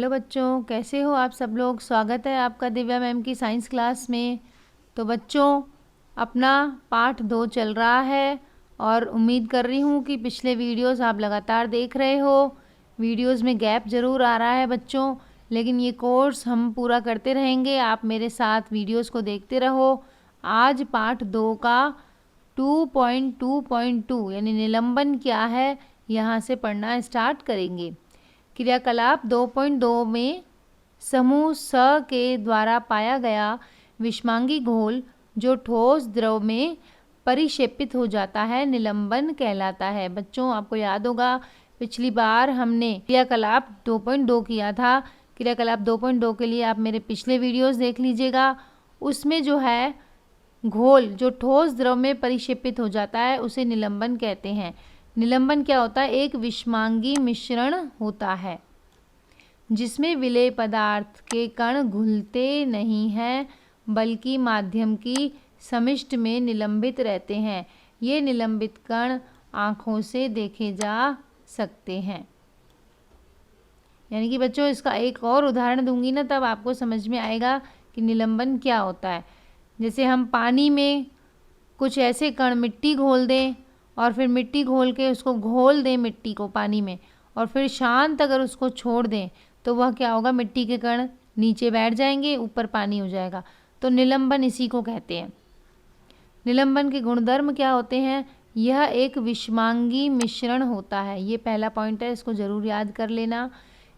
Hello बच्चों, कैसे हो आप सब लोग। स्वागत है आपका दिव्या मैम की साइंस क्लास में। तो बच्चों, अपना पाठ 2 चल रहा है और उम्मीद कर रही हूँ कि पिछले वीडियोस आप लगातार देख रहे हो। वीडियोस में गैप ज़रूर आ रहा है बच्चों, लेकिन ये कोर्स हम पूरा करते रहेंगे। आप मेरे साथ वीडियोस को देखते रहो। आज पाठ 2 का 2.2.2 यानी निलंबन क्या है, यहाँ से पढ़ना स्टार्ट करेंगे। क्रियाकलाप 2.2 में समूह स के द्वारा पाया गया विषमांगी घोल जो ठोस द्रव में परिक्षेपित हो जाता है निलंबन कहलाता है। बच्चों, आपको याद होगा पिछली बार हमने क्रियाकलाप 2.2 किया था। क्रियाकलाप 2.2 के लिए आप मेरे पिछले वीडियोस देख लीजिएगा। उसमें जो है घोल जो ठोस द्रव में परिक्षेपित हो जाता है उसे निलंबन कहते हैं। निलंबन क्या होता है? एक विषमांगी मिश्रण होता है जिसमें विलेय पदार्थ के कण घुलते नहीं हैं बल्कि माध्यम की समिष्ट में निलंबित रहते हैं। ये निलंबित कण आँखों से देखे जा सकते हैं। यानी कि बच्चों, इसका एक और उदाहरण दूंगी ना, तब आपको समझ में आएगा कि निलंबन क्या होता है। जैसे हम पानी में कुछ ऐसे कण मिट्टी घोल दें और फिर मिट्टी घोल के उसको घोल दें मिट्टी को पानी में, और फिर शांत अगर उसको छोड़ दें तो वह क्या होगा? मिट्टी के कण नीचे बैठ जाएंगे, ऊपर पानी हो जाएगा। तो निलंबन इसी को कहते हैं। निलंबन के गुणधर्म क्या होते हैं? यह एक विषमांगी मिश्रण होता है। ये पहला पॉइंट है, इसको ज़रूर याद कर लेना।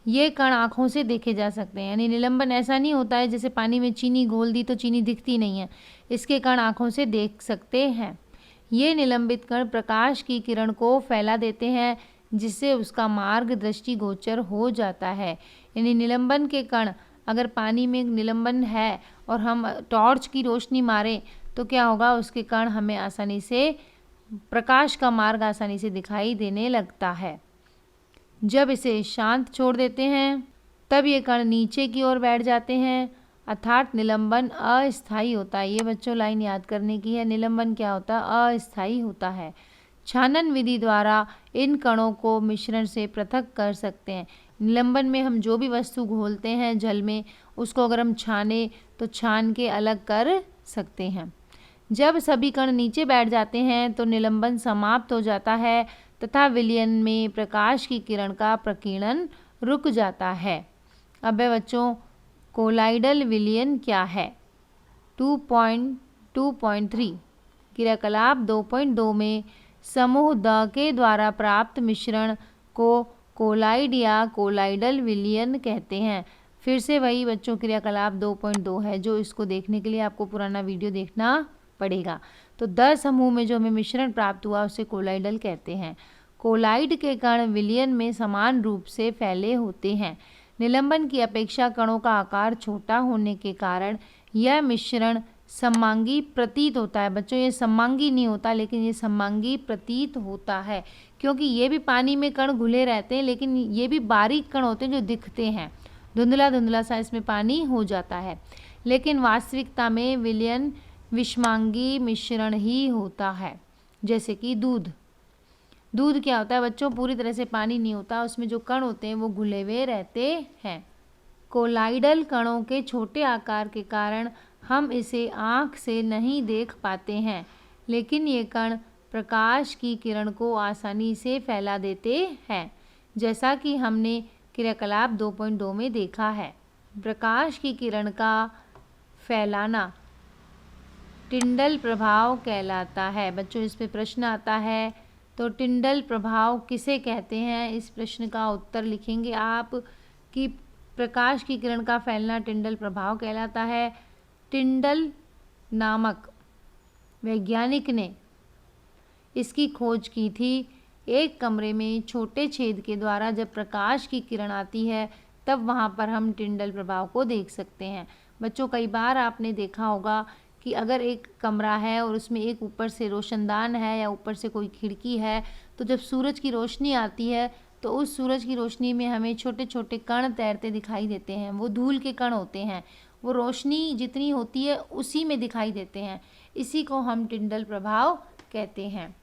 ये कण आँखों से देखे जा सकते हैं। यानी निलंबन ऐसा नहीं होता है जैसे पानी में चीनी घोल दी तो चीनी दिखती नहीं है। इसके कण आँखों से देख सकते हैं। ये निलंबित कण प्रकाश की किरण को फैला देते हैं जिससे उसका मार्ग दृष्टिगोचर हो जाता है। यानी निलंबन के कण, अगर पानी में निलंबन है और हम टॉर्च की रोशनी मारें तो क्या होगा? उसके कण हमें आसानी से, प्रकाश का मार्ग आसानी से दिखाई देने लगता है। जब इसे शांत छोड़ देते हैं तब ये कण नीचे की ओर बैठ जाते हैं, अर्थात निलंबन अस्थायी होता है। ये बच्चों लाइन याद करने की है। निलंबन क्या होता है? अस्थायी होता है। छानन विधि द्वारा इन कणों को मिश्रण से पृथक कर सकते हैं। निलंबन में हम जो भी वस्तु घोलते हैं जल में, उसको अगर हम छाने तो छान के अलग कर सकते हैं। जब सभी कण नीचे बैठ जाते हैं तो निलंबन समाप्त हो जाता है तथा विलयन में प्रकाश की किरण का प्रकीर्णन रुक जाता है। अब बच्चों, कोलाइडल विलयन क्या है? 2.2.3 क्रियाकलाप 2.2 में समूह द के द्वारा प्राप्त मिश्रण को कोलाइड या कोलाइडल विलयन कहते हैं। फिर से वही बच्चों क्रियाकलाप 2.2 है, जो इसको देखने के लिए आपको पुराना वीडियो देखना पड़ेगा। तो 10 समूह में जो हमें मिश्रण प्राप्त हुआ उसे कोलाइडल कहते हैं। कोलाइड के कण विलयन में समान रूप से फैले होते हैं। निलंबन की अपेक्षा कणों का आकार छोटा होने के कारण यह मिश्रण सममांगी प्रतीत होता है। बच्चों, ये सममांगी नहीं होता, लेकिन ये सममांगी प्रतीत होता है, क्योंकि ये भी पानी में कण घुले रहते हैं, लेकिन ये भी बारीक कण होते हैं जो दिखते हैं। धुंधला धुंधला सा इसमें पानी हो जाता है, लेकिन वास्तविकता में विलयन विषमांगी मिश्रण ही होता है। जैसे कि दूध क्या होता है बच्चों? पूरी तरह से पानी नहीं होता, उसमें जो कण होते हैं वो घुले हुए रहते हैं। कोलाइडल कणों के छोटे आकार के कारण हम इसे आँख से नहीं देख पाते हैं, लेकिन ये कण प्रकाश की किरण को आसानी से फैला देते हैं, जैसा कि हमने क्रियाकलाप 2.2 में देखा है। प्रकाश की किरण का फैलाना टिंडल प्रभाव कहलाता है। बच्चों, इस पे प्रश्न आता है, तो टिंडल प्रभाव किसे कहते हैं? इस प्रश्न का उत्तर लिखेंगे आप कि प्रकाश की किरण का फैलना टिंडल प्रभाव कहलाता है। टिंडल नामक वैज्ञानिक ने इसकी खोज की थी। एक कमरे में छोटे छेद के द्वारा जब प्रकाश की किरण आती है तब वहाँ पर हम टिंडल प्रभाव को देख सकते हैं। बच्चों, कई बार आपने देखा होगा कि अगर एक कमरा है और उसमें एक ऊपर से रोशनदान है या ऊपर से कोई खिड़की है, तो जब सूरज की रोशनी आती है तो उस सूरज की रोशनी में हमें छोटे छोटे कण तैरते दिखाई देते हैं। वो धूल के कण होते हैं, वो रोशनी जितनी होती है उसी में दिखाई देते हैं। इसी को हम टिंडल प्रभाव कहते हैं।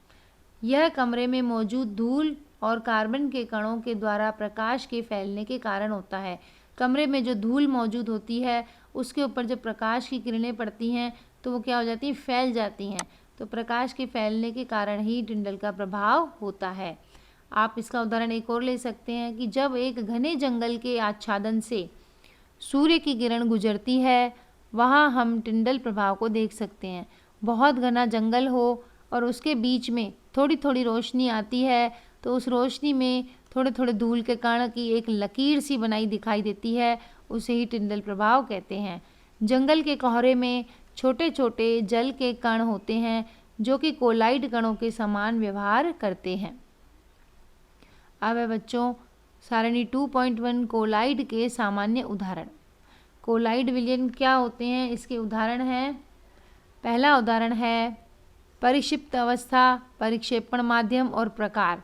यह कमरे में मौजूद धूल और कार्बन के कणों के द्वारा प्रकाश के फैलने के कारण होता है। कमरे में जो धूल मौजूद होती है उसके ऊपर जब प्रकाश की किरणें पड़ती हैं तो वो क्या हो जाती हैं, फैल जाती हैं। तो प्रकाश के फैलने के कारण ही टिंडल का प्रभाव होता है। आप इसका उदाहरण एक और ले सकते हैं कि जब एक घने जंगल के आच्छादन से सूर्य की किरण गुजरती है, वहाँ हम टिंडल प्रभाव को देख सकते हैं। बहुत घना जंगल हो और उसके बीच में थोड़ी थोड़ी रोशनी आती है तो उस रोशनी में थोड़े थोड़े धूल के कण की एक लकीर सी बनाई दिखाई देती है, उसे ही टिंडल प्रभाव कहते हैं। जंगल के कोहरे में छोटे छोटे जल के कण होते हैं जो कि कोलाइड कणों के समान व्यवहार करते हैं। अब है बच्चों सारणी 2.1 कोलाइड के सामान्य उदाहरण। कोलाइड विलयन क्या होते हैं, इसके उदाहरण हैं। पहला उदाहरण है परिक्षिप्त अवस्था, परिक्षेपण माध्यम और प्रकार।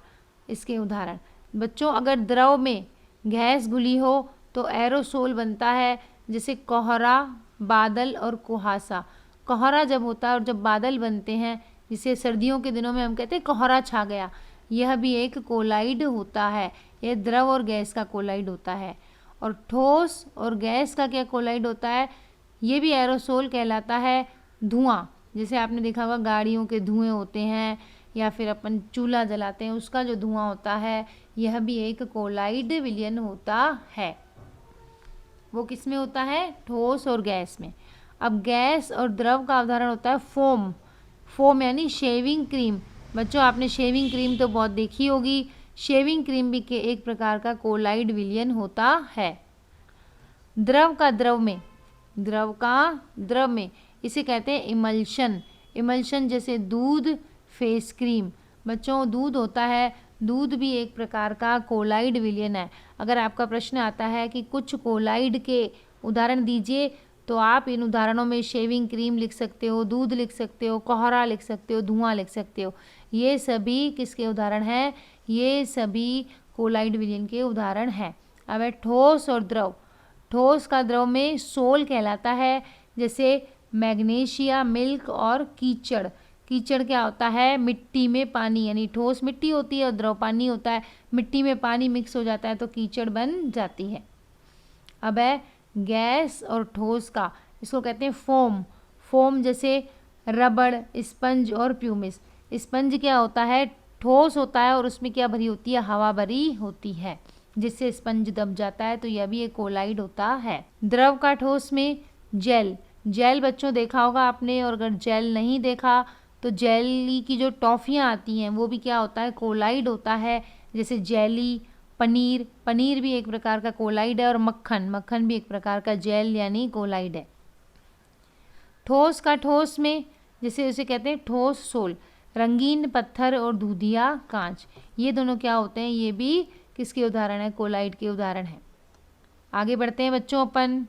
इसके उदाहरण बच्चों, अगर द्रव में गैस घुली हो तो एरोसोल बनता है, जैसे कोहरा, बादल और कुहासा। कोहरा जब होता है और जब बादल बनते हैं, जिसे सर्दियों के दिनों में हम कहते हैं कोहरा छा गया, यह भी एक कोलाइड होता है। यह द्रव और गैस का कोलाइड होता है। और ठोस और गैस का क्या कोलाइड होता है, ये भी एरोसोल कहलाता है। धुआं, जैसे आपने देखा होगा गाड़ियों के धुएं होते हैं या फिर अपन चूल्हा जलाते हैं उसका जो धुआं होता है, यह भी एक कोलाइड विलयन होता है। वो किस में होता है, ठोस और गैस में। अब गैस और द्रव का उदाहरण होता है फोम। फोम यानी शेविंग क्रीम। बच्चों आपने शेविंग क्रीम तो बहुत देखी होगी। शेविंग क्रीम भी के एक प्रकार का कोलाइड विलयन होता है। द्रव का द्रव में, द्रव का द्रव में, इसे कहते हैं इमल्शन। इमल्शन जैसे दूध, फेस क्रीम। बच्चों दूध होता है, दूध भी एक प्रकार का कोलाइड विलयन है। अगर आपका प्रश्न आता है कि कुछ कोलाइड के उदाहरण दीजिए, तो आप इन उदाहरणों में शेविंग क्रीम लिख सकते हो, दूध लिख सकते हो, कोहरा लिख सकते हो, धुआं लिख सकते हो। ये सभी किसके उदाहरण हैं, ये सभी कोलाइड विलयन के उदाहरण हैं। अब है ठोस और द्रव। ठोस का द्रव में सोल कहलाता है, जैसे मैग्नीशिया, मिल्क और कीचड़। कीचड़ क्या होता है, मिट्टी में पानी, यानी ठोस मिट्टी होती है और द्रव पानी होता है। मिट्टी में पानी मिक्स हो जाता है तो कीचड़ बन जाती है। अब है गैस और ठोस का, इसको कहते हैं फोम। फोम जैसे रबड़, स्पंज और प्यूमिस। स्पंज क्या होता है, ठोस होता है और उसमें क्या भरी होती है, हवा भरी होती है, जिससे स्पंज दब जाता है, तो यह भी एक कोलाइड होता है। द्रव का ठोस में जेल। जेल बच्चों देखा होगा आपने, और अगर जेल नहीं देखा तो जेली की जो टॉफ़ियाँ आती हैं वो भी क्या होता है, कोलाइड होता है, जैसे जेली। पनीर, पनीर भी एक प्रकार का कोलाइड है। और मक्खन, मक्खन भी एक प्रकार का जेल यानी कोलाइड है। ठोस का ठोस में, जैसे उसे कहते हैं ठोस सोल। रंगीन पत्थर और दूधिया कांच, ये दोनों क्या होते हैं, ये भी किसके उदाहरण है, कोलाइड के उदाहरण हैं। आगे बढ़ते हैं बच्चों अपन।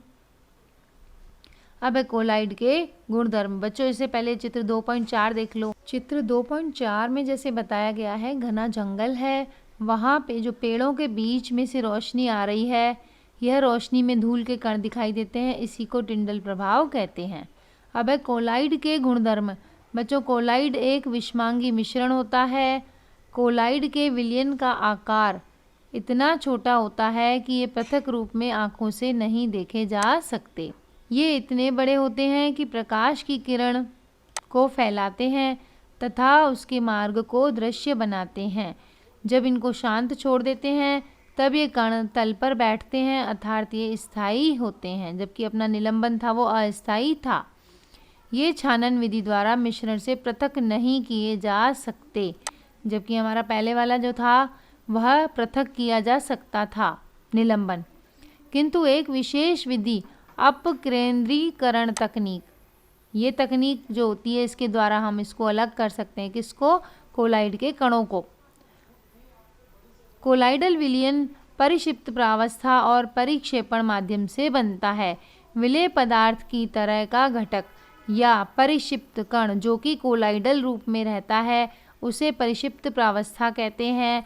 अब है कोलाइड के गुणधर्म। बच्चों इससे पहले चित्र 2.4 देख लो। चित्र 2.4 में जैसे बताया गया है, घना जंगल है, वहाँ पे जो पेड़ों के बीच में से रोशनी आ रही है, यह रोशनी में धूल के कण दिखाई देते हैं, इसी को टिंडल प्रभाव कहते हैं। अब है कोलाइड के गुणधर्म। बच्चों कोलाइड एक विषमांगी मिश्रण होता है। कोलाइड के विलयन का आकार इतना छोटा होता है कि ये पृथक रूप में आँखों से नहीं देखे जा सकते। ये इतने बड़े होते हैं कि प्रकाश की किरण को फैलाते हैं तथा उसके मार्ग को दृश्य बनाते हैं। जब इनको शांत छोड़ देते हैं तब ये कण तल पर बैठते हैं, अर्थात ये स्थायी होते हैं, जबकि अपना निलंबन था वो अस्थायी था। ये छानन विधि द्वारा मिश्रण से पृथक नहीं किए जा सकते, जबकि हमारा पहले वाला जो था वह पृथक किया जा सकता था, निलंबन। किंतु एक विशेष विधि, अपकेंद्रीकरण तकनीक, ये तकनीक जो होती है इसके द्वारा हम इसको अलग कर सकते हैं, किसको, कोलाइड के कणों को। कोलाइडल विलयन परिक्षिप्त प्रावस्था और परिक्षेपण माध्यम से बनता है। विलेय पदार्थ की तरह का घटक या परिक्षिप्त कण जो कि कोलाइडल रूप में रहता है उसे परिक्षिप्त प्रावस्था कहते हैं,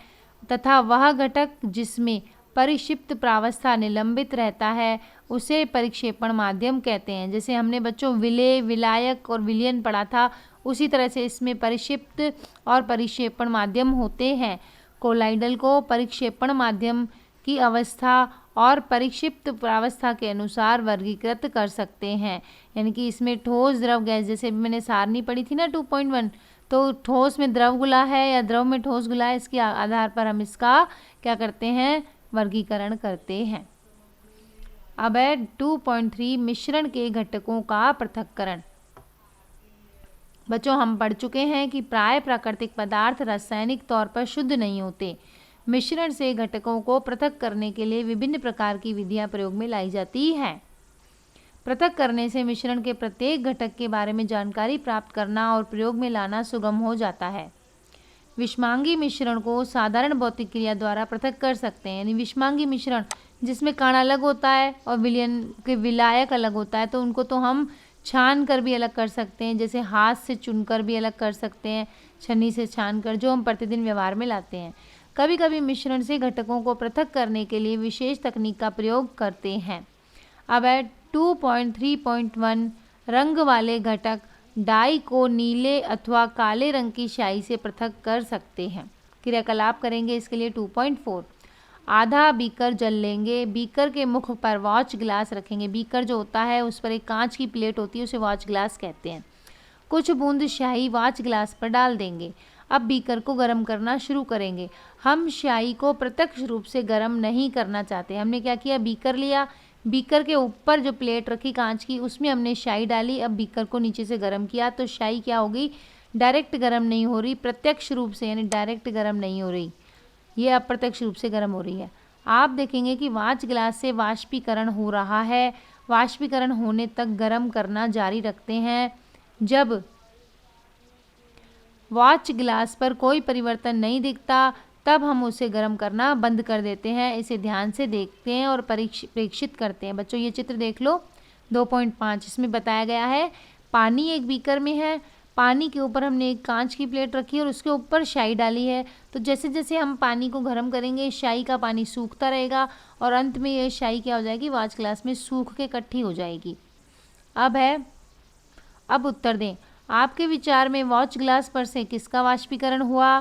तथा वह घटक जिसमें परिक्षिप्त प्रावस्था निलंबित रहता है उसे परिक्षेपण माध्यम कहते हैं। जैसे हमने बच्चों विलेय, विलायक और विलयन पढ़ा था, उसी तरह से इसमें परिक्षिप्त और परिक्षेपण माध्यम होते हैं। कोलाइडल को परिक्षेपण माध्यम की अवस्था और परिक्षिप्त प्रावस्था के अनुसार वर्गीकृत कर सकते हैं। यानी कि इसमें ठोस, द्रव, गैस, जैसे मैंने सारणी पढ़ी थी ना 2.1, तो ठोस में द्रव घुला है या द्रव में ठोस घुला है, इसके आधार पर हम इसका क्या करते हैं, वर्गीकरण करते हैं। अब है 2.3 मिश्रण के घटकों का पृथक्करण। बच्चों हम पढ़ चुके हैं कि प्राय प्राकृतिक पदार्थ रासायनिक तौर पर शुद्ध नहीं होते। मिश्रण से घटकों को पृथक करने के लिए विभिन्न प्रकार की विधियां प्रयोग में लाई जाती हैं। पृथक करने से मिश्रण के प्रत्येक घटक के बारे में जानकारी प्राप्त करना और प्रयोग में लाना सुगम हो जाता है। विषमांगी मिश्रण को साधारण भौतिक क्रिया द्वारा पृथक कर सकते हैं। यानी विषमांगी मिश्रण जिसमें कण अलग होता है और विलयन के विलायक अलग होता है, तो उनको तो हम छान कर भी अलग कर सकते हैं, जैसे हाथ से चुनकर भी अलग कर सकते हैं, छन्नी से छान कर, जो हम प्रतिदिन व्यवहार में लाते हैं। कभी कभी मिश्रण से घटकों को पृथक करने के लिए विशेष तकनीक का प्रयोग करते हैं। अब है 2.3.1 रंग वाले घटक डाई को नीले अथवा काले रंग की स्याही से पृथक कर सकते हैं। क्रियाकलाप करेंगे इसके लिए 2.4 आधा बीकर जल लेंगे, बीकर के मुख पर वॉच ग्लास रखेंगे। बीकर जो होता है उस पर एक कांच की प्लेट होती है, उसे वॉच ग्लास कहते हैं। कुछ बूंद स्याही वॉच ग्लास पर डाल देंगे। अब बीकर को गर्म करना शुरू करेंगे। हम स्याही को प्रत्यक्ष रूप से गर्म नहीं करना चाहते। हमने क्या किया, बीकर लिया, बीकर के ऊपर जो प्लेट रखी कांच की उसमें हमने स्याही डाली। अब बीकर को नीचे से गर्म किया तो स्याही क्या होगी, डायरेक्ट गर्म नहीं हो रही, प्रत्यक्ष रूप से, यानी डायरेक्ट गर्म नहीं हो रही, ये अप्रत्यक्ष रूप से गर्म हो रही है। आप देखेंगे कि वॉच ग्लास से वाष्पीकरण हो रहा है। वाष्पीकरण होने तक गर्म करना जारी रखते हैं। जब वॉच ग्लास पर कोई परिवर्तन नहीं दिखता तब हम उसे गर्म करना बंद कर देते हैं। इसे ध्यान से देखते हैं और परीक्षित करते हैं। बच्चों ये चित्र देख लो 2.5, इसमें बताया गया है पानी एक बीकर में है, पानी के ऊपर हमने एक कांच की प्लेट रखी और उसके ऊपर स्याही डाली है। तो जैसे जैसे हम पानी को गर्म करेंगे स्याही का पानी सूखता रहेगा और अंत में ये स्याही क्या हो जाएगी, वॉच ग्लास में सूख के इकट्ठी हो जाएगी। अब उत्तर दें। आपके विचार में वॉच ग्लास पर से किसका वाष्पीकरण हुआ?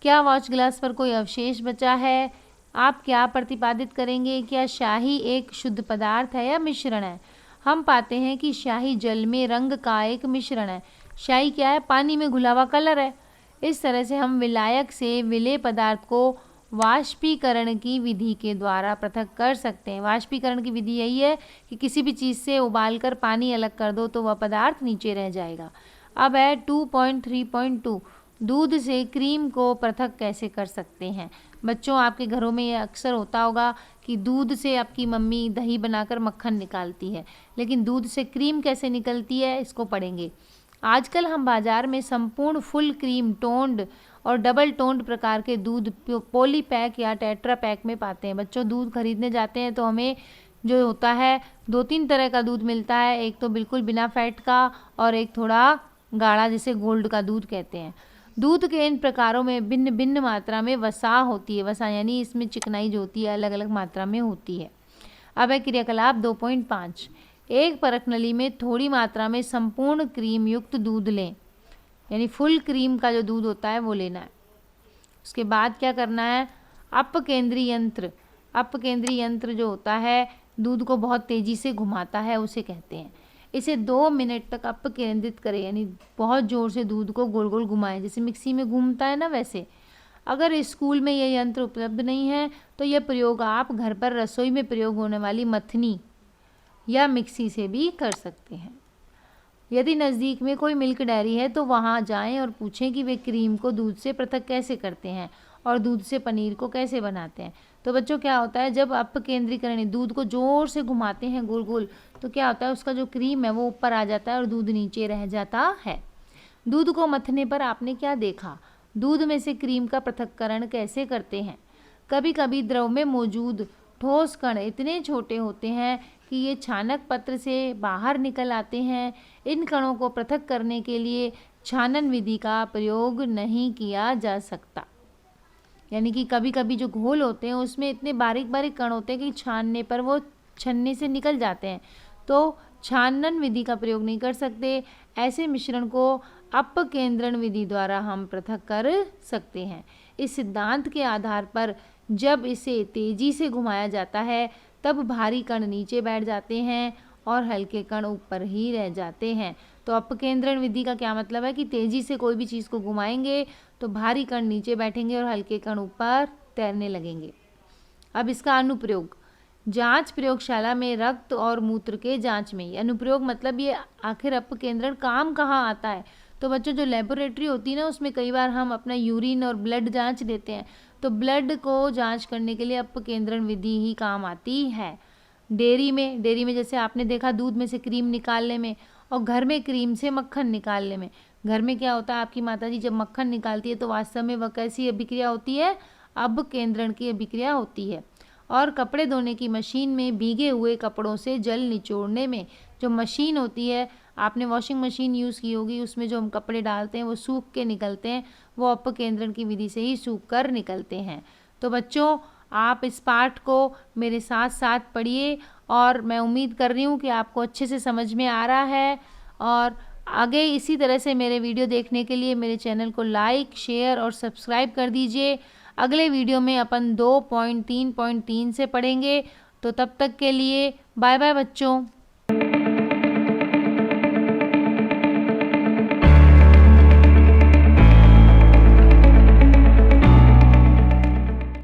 क्या वॉच ग्लास पर कोई अवशेष बचा है? आप क्या प्रतिपादित करेंगे? क्या स्याही एक शुद्ध पदार्थ है या मिश्रण है? हम पाते हैं कि स्याही जल में रंग का एक मिश्रण है। स्याही क्या है, पानी में घुला हुआ कलर है। इस तरह से हम विलायक से विलेय पदार्थ को वाष्पीकरण की विधि के द्वारा पृथक कर सकते हैं। वाष्पीकरण की विधि यही है कि किसी भी चीज़ से उबालकर पानी अलग कर दो तो वह पदार्थ नीचे रह जाएगा। अब है 2.3.2 दूध से क्रीम को पृथक कैसे कर सकते हैं। बच्चों आपके घरों में ये अक्सर होता होगा कि दूध से आपकी मम्मी दही बनाकर मक्खन निकालती है, लेकिन दूध से क्रीम कैसे निकलती है इसको पढ़ेंगे। आजकल हम बाजार में संपूर्ण फुल क्रीम, टोन्ड और डबल टोन्ड प्रकार के दूध पॉली पैक या टेट्रा पैक में पाते हैं। बच्चों दूध खरीदने जाते हैं तो हमें जो होता है 2-3 तरह का दूध मिलता है। एक तो बिल्कुल बिना फैट का और एक थोड़ा गाढ़ा जिसे गोल्ड का दूध कहते हैं। दूध के इन प्रकारों में भिन्न भिन्न मात्रा में वसा होती है। वसा यानी इसमें चिकनाई जो होती है अलग अलग मात्रा में होती है। अब है क्रियाकलाप 2.5 एक परख नली में थोड़ी मात्रा में संपूर्ण क्रीम युक्त दूध लें, यानी फुल क्रीम का जो दूध होता है वो लेना है। उसके बाद क्या करना है, अपकेंद्री यंत्र। अपकेंद्री यंत्र जो होता है दूध को बहुत तेज़ी से घुमाता है उसे कहते हैं। इसे 2 मिनट तक अपकेंद्रित करें, यानी बहुत ज़ोर से दूध को गोल गोल घुमाएं, जैसे मिक्सी में घूमता है ना वैसे। अगर स्कूल में यह यंत्र उपलब्ध नहीं है तो यह प्रयोग आप घर पर रसोई में प्रयोग होने वाली मथनी या मिक्सी से भी कर सकते हैं। यदि नज़दीक में कोई मिल्क डेयरी है तो वहाँ जाएं और पूछें कि वे क्रीम को दूध से पृथक कैसे करते हैं और दूध से पनीर को कैसे बनाते हैं। तो बच्चों क्या होता है, जब अपकेंद्रीकरण दूध को ज़ोर से घुमाते हैं गोल गोल तो क्या होता है, उसका जो क्रीम है वो ऊपर आ जाता है और दूध नीचे रह जाता है। दूध को मथने पर आपने क्या देखा, दूध में से क्रीम का पृथक्करण कैसे करते हैं। कभी कभी द्रव में मौजूद ठोस कण इतने छोटे होते हैं कि ये छानक पत्र से बाहर निकल आते हैं। इन कणों को पृथक करने के लिए छानन विधि का प्रयोग नहीं किया जा सकता। यानी कि कभी कभी जो घोल होते हैं उसमें इतने बारीक बारीक कण होते हैं कि छानने पर वो छन्नी से निकल जाते हैं, तो छानन विधि का प्रयोग नहीं कर सकते। ऐसे मिश्रण को अपकेंद्रण विधि द्वारा हम पृथक कर सकते हैं। इस सिद्धांत के आधार पर जब इसे तेजी से घुमाया जाता है तब भारी कण नीचे बैठ जाते हैं और हल्के कण ऊपर ही रह जाते हैं। तो अपकेंद्रण विधि का क्या मतलब है कि तेजी से कोई भी चीज़ को घुमाएंगे तो भारी कण नीचे बैठेंगे और हल्के कण ऊपर तैरने लगेंगे। अब इसका अनुप्रयोग, जांच प्रयोगशाला में रक्त और मूत्र के जांच में। अनुप्रयोग मतलब ये आखिर अपकेंद्रण काम कहाँ आता है। तो बच्चों जो लेबोरेटरी होती है ना, उसमें कई बार हम अपना यूरिन और ब्लड जांच देते हैं, तो ब्लड को जांच करने के लिए अपकेंद्रण विधि ही काम आती है। डेयरी में जैसे आपने देखा दूध में से क्रीम निकालने में, और घर में क्रीम से मक्खन निकालने में। घर में क्या होता है, आपकी माताजी जब मक्खन निकालती है तो वास्तव में वह कैसी अभिक्रिया होती है, अपकेंद्रण की अभिक्रिया होती है। और कपड़े धोने की मशीन में भीगे हुए कपड़ों से जल निचोड़ने में, जो मशीन होती है, आपने वॉशिंग मशीन यूज़ की होगी, उसमें जो हम कपड़े डालते हैं वो सूख के निकलते हैं, वो अपकेंद्रण की विधि से ही सूख कर निकलते हैं। तो बच्चों आप इस पाठ को मेरे साथ साथ पढ़िए और मैं उम्मीद कर रही हूँ कि आपको अच्छे से समझ में आ रहा है। और आगे इसी तरह से मेरे वीडियो देखने के लिए मेरे चैनल को लाइक, शेयर और सब्सक्राइब कर दीजिए। अगले वीडियो में अपन 2.3.3 से पढ़ेंगे। तो तब तक के लिए बाय बाय बच्चों।